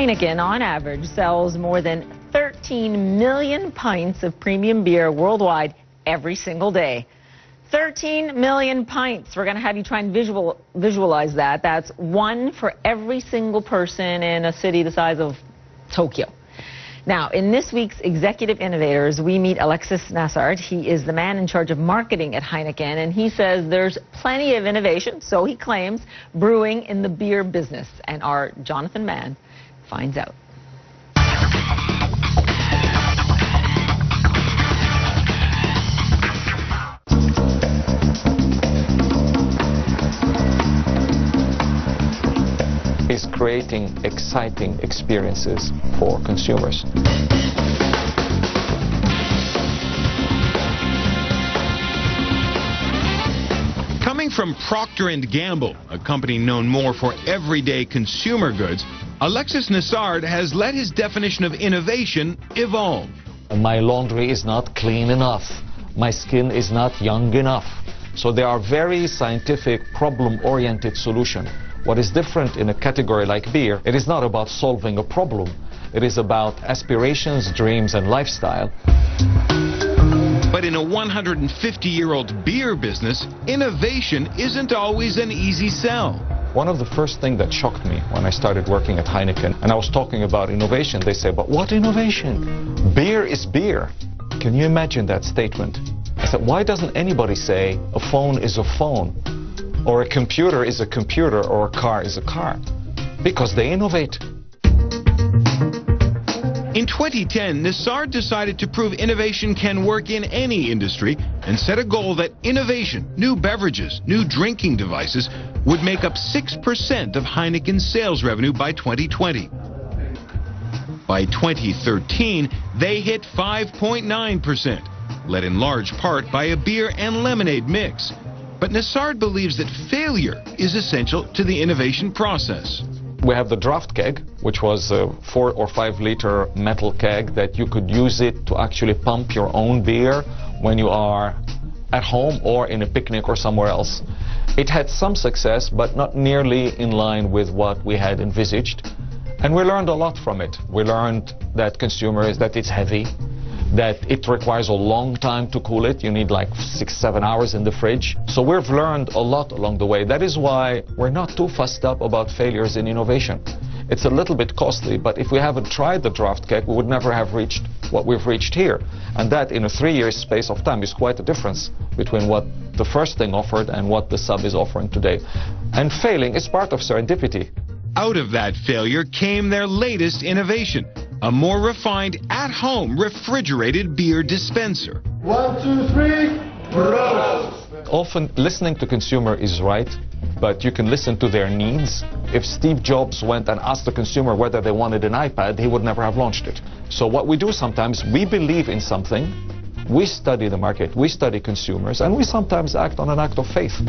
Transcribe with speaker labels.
Speaker 1: Heineken, on average, sells more than 13 million pints of premium beer worldwide every single day. 13 million pints. We're going to have you try and visualize that. That's one for every single person in a city the size of Tokyo. Now, in this week's Executive Innovators, we meet Alexis Nassard. He is the man in charge of marketing at Heineken, and he says there's plenty of innovation, so he claims, brewing in the beer business. And our Jonathan Mann finds out.
Speaker 2: Is creating exciting experiences for consumers.
Speaker 3: Coming from Procter & Gamble, a company known more for everyday consumer goods, Alexis Nassard has let his definition of innovation evolve.
Speaker 2: My laundry is not clean enough. My skin is not young enough. So they are very scientific, problem-oriented solutions. What is different in a category like beer, it is not about solving a problem. It is about aspirations, dreams, and lifestyle.
Speaker 3: But in a 150-year-old beer business, innovation isn't always an easy sell.
Speaker 2: One of the first things that shocked me when I started working at Heineken, and I was talking about innovation, they say, but what innovation? Beer is beer. Can you imagine that statement? I said, why doesn't anybody say a phone is a phone? Or a computer is a computer, or a car is a car? Because they innovate.
Speaker 3: In 2010, Nassard decided to prove innovation can work in any industry and set a goal that innovation, new beverages, new drinking devices, would make up 6% of Heineken's sales revenue by 2020. By 2013, they hit 5.9%, led in large part by a beer and lemonade mix. But Nassard believes that failure is essential to the innovation process.
Speaker 2: We have the draft keg, which was a 4 or 5 liter metal keg that you could use it to actually pump your own beer when you are at home or in a picnic or somewhere else. It had some success, but not nearly in line with what we had envisaged. And we learned a lot from it. We learned that that it's heavy, that it requires a long time to cool it. You need like 6-7 hours in the fridge. So we've learned a lot along the way. That is why we're not too fussed up about failures in innovation. It's a little bit costly, but if we haven't tried the draft keg, we would never have reached what we've reached here. And that, in a 3-year space of time, is quite a difference between what the first thing offered and what the sub is offering today. And failing is part of serendipity.
Speaker 3: Out of that failure came their latest innovation, a more refined, at-home refrigerated beer dispenser.
Speaker 4: 1, 2, 3, roast!
Speaker 2: Often listening to consumer is right, but you can listen to their needs. If Steve Jobs went and asked the consumer whether they wanted an iPad, he would never have launched it. So what we do sometimes, we believe in something, we study the market, we study consumers, and we sometimes act on an act of faith.